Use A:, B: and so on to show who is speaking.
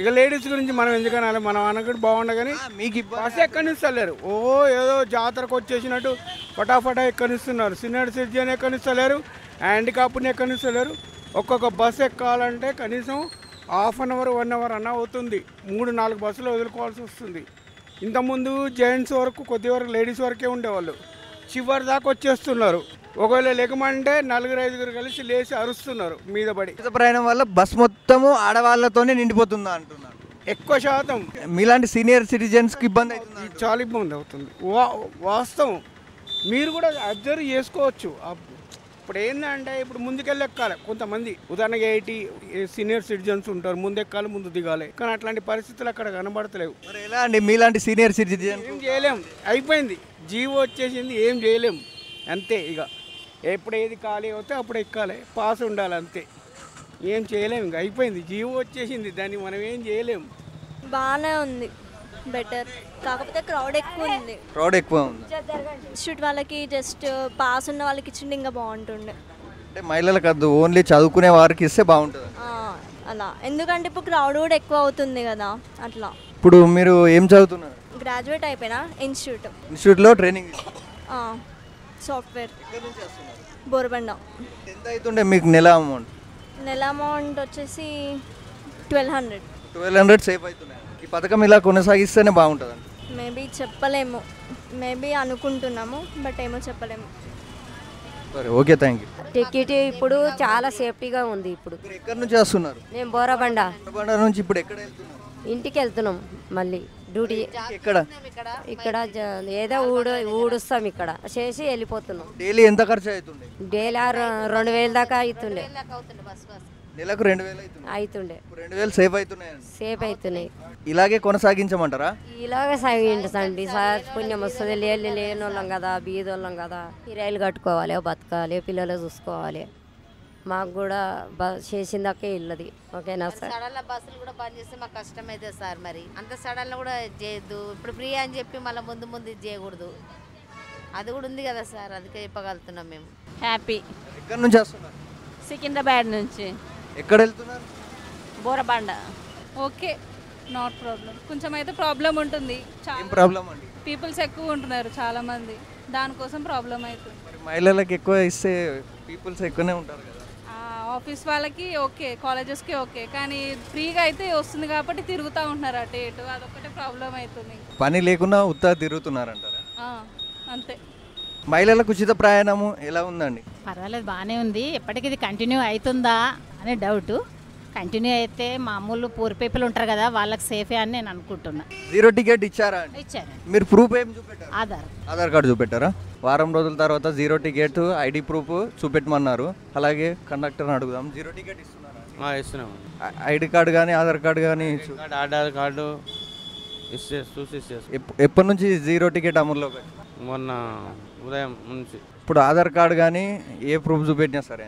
A: ఇక లేడీస్ గురించి మనం ఎందుకనాలి, మనం అనకుండా బాగుండ కానీ
B: మీకు
A: బస్సు ఎక్కనిస్తలేరు. ఏదో జాతరకు వచ్చేసినట్టు ఫటాఫటా ఎక్కనిస్తున్నారు. Senior citizen ఎక్కనిస్తలేరు, హ్యాండిక్యాప్ని ఎక్కనిస్తలేరు. ఒక్కొక్క బస్సు ఎక్కాలంటే కనీసం హాఫ్ అన్ అవర్ 1 అవర్ అన్న అవుతుంది. 3-4 బస్సులు వదులుకోవాల్సి వస్తుంది. ఇంతకుముందు జెంట్స్ వరకు కొద్ది వరకు లేడీస్ వరకే ఉండేవాళ్ళు, చివరి దాకా వచ్చేస్తున్నారు. ఒకవేళ లేకమంటే 4-5 కలిసి లేచి అరుస్తున్నారు మీద పడి.
B: ప్రయాణం వల్ల బస్ మొత్తము ఆడవాళ్ళతోనే నిండిపోతుందా అంటున్నారు.
A: ఎక్కువ శాతం
B: మీలాంటి సీనియర్ సిటిజన్స్కి ఇబ్బంది అవుతుంది.
A: చాలా ఇబ్బంది అవుతుంది. వాస్తవం మీరు కూడా అబ్జర్వ్ చేసుకోవచ్చు. ఇప్పుడు ఏంటంటే ఇప్పుడు ముందుకెళ్ళి ఎక్కాలి కొంతమంది, ఉదాహరణగా 80 సీనియర్ సిటిజన్స్ ఉంటారు, ముందు ఎక్కాలి ముందు దిగాలి. కానీ అట్లాంటి పరిస్థితులు అక్కడ కనబడతలేవు.
B: మరి ఎలా అండి మీలాంటి సీనియర్ సిటిజన్?
A: ఏం చేయలేం, అయిపోయింది, జీవో వచ్చేసింది, ఏం చేయలేం. అంతే, ఇక ఎప్పుడు ఏది ఖాళీ అవుతే అప్పుడు ఎక్కాలి, పాస్ ఉండాలి, అంతే. ఏం చేయలేము, ఇంకా అయిపోయింది, జీవో వచ్చేసింది, దాన్ని మనం ఏం చేయలేం.
C: బాగానే ఉంది, బెటర్. కాకపోతే క్రౌడ్ ఎక్కువ ఉంది.
B: క్రౌడ్ ఎక్కువ ఉంది.
C: ఇన్స్టిట్యూట్ వాళ్ళకి జస్ట్ పాస్ ఉన్న వాళ్ళకి ఇచ్చిండే ఇంకా బాగుంటుండే.
B: అంటే మహిళలకు కాదు, ఓన్లీ చదువుకునే వారికి ఇస్తే బాగుంటుంది
C: అలా. ఎందుకంటే ఇప్పుడు క్రౌడ్ కూడా ఎక్కువ అవుతుంది కదా, అట్లా.
B: ఇప్పుడు మీరు ఏం చదువుతున్నారు?
C: గ్రాడ్యుయేట్ అయిపోయినా
B: ఇన్స్టిట్యూట్లో ట్రైనింగ్
C: సాఫ్ట్వేర్. బోరబండ.
B: ఎంత అవుతుండే మీకు నెల అమౌంట్?
C: నెల అమౌంట్ వచ్చేసి 1200.
B: 1200 సేఫ్ అవుతున్నాయి. ఈ పథకం ఇలా కొనసాగిస్తేనే బాగుంటుంది.
C: మేబీ చెప్పలేము, మేబీ అనుకుంటున్నాము, బట్ ఏమో చెప్పలేము.
B: సరే, ఓకే, థ్యాంక్ యూ.
D: టికెట్ ఇప్పుడు చాలా సేఫ్టీగా ఉంది. ఇప్పుడు
B: ఎక్కడి నుంచి వస్తున్నారు?
D: మేము బోరబండ
B: నుంచి ఇప్పుడు ఎక్కడ వెళ్తున్నారు?
D: ఇంటికి వెళ్తున్నాం మళ్ళీ డ్యూటీ.
B: ఎక్కడ?
D: ఇక్కడ ఏదో ఊడుస్తాం, ఇక్కడ చేసి వెళ్ళిపోతున్నాం.
B: డైలీ ఎంత ఖర్చు అవుతుంది?
D: డైలీ 2000 దాకా అవుతుండే.
B: నెలకు 2000
D: అవుతుండే.
B: 2000 సేఫ్ అవుతున్నాయండి.
D: సేఫ్ అవుతున్నాయి.
B: ఇలాగే కొనసాగించమంటారా?
D: ఇలాగే సాగించండి సార్, పుణ్యం వస్తుంది. లేని వాళ్ళం కదా, బీదోళ్ళం కదా, కిరాయిలు కట్టుకోవాలి, బతకాలి, పిల్లలు చూసుకోవాలి. మాకు కూడా చేసిందాకే ఇల్లది. ఓకేనా సార్?
E: సడన్లో బస్సులు కూడా బంద్ చేస్తే మాకు కష్టం అవుతుంది సార్. మరి అంత సడన్లో కూడా చేయొద్దు. ఇప్పుడు ఫ్రీ అని చెప్పి మళ్ళీ ముందు ఇది చేయకూడదు. అది కూడా ఉంది కదా సార్, అందుకే చెప్పగలుగుతున్నాం మేము.
F: హ్యాపీ.
B: ఎక్కడి నుంచి వస్తున్నారు?
F: సికింద్రాబాద్ నుంచి.
B: ఎక్కడ వెళ్తున్నారు?
F: బోరబండ. Okay, not problem. కొంచెం అయితే ప్రాబ్లం ఉంటుంది.
B: ఏం ప్రాబ్లం అండి?
F: పీపుల్స్ ఎక్కువ ఉంటున్నారు చాలా మంది, దానికోసం ప్రాబ్లం అవుతుంది.
B: మహిళలకు ఎక్కువ ఇస్తే పీపుల్స్ ఎక్కువనే ఉంటారు కదా.
F: ఆఫీస్ వాళ్ళకి ఓకే, కాలేజెస్కి ఓకే, కానీ ఫ్రీగా అయితే వస్తుంది కాబట్టి తిరుగుతూ ఉంటున్నారు అటు ఇటు, అదొకటే ప్రాబ్లం అవుతుంది.
B: పని లేకుండా ఉత్తా తిరుగుతున్నారంటారా?
F: అంతే.
B: మహిళలకు ఉచిత ప్రయాణము ఎలా ఉందండి?
G: పర్వాలేదు, బాగానే ఉంది. ఎప్పటికి ఇది కంటిన్యూ అవుతుందా అనే డౌట్. కంటిన్యూ అయితే మామూలు పూర్ పీపుల్ ఉంటారు కదా, వాళ్ళకి సేఫే అని నేను అనుకుంటున్నా.
B: జీరో టికెట్ ఇచ్చారా?
G: ఇచ్చారు.
B: మీరు ప్రూఫ్ ఏం చూపెట్టారు?
G: ఆధార్
B: కార్డు చూపెట్టారా? వారం రోజుల తర్వాత జీరో టికెట్, ఐడి ప్రూఫ్ చూపెట్టమన్నారు. అలాగే కండక్టర్ని అడుగుదాం, జీరో టికెట్ ఇస్తున్నారా?
A: ఇస్తున్నాం.
B: ఐడి కార్డు కానీ ఆధార్ కార్డు కానీ
A: ఆధార్ కార్డు చూసి
B: ఎప్పటి నుంచి జీరో టికెట్ అమల్లో?
A: మొన్న ఉదయం నుంచి.
B: ఇప్పుడు ఆధార్ కార్డు కానీ ఏ ప్రూఫ్ చూపెట్టినా సరే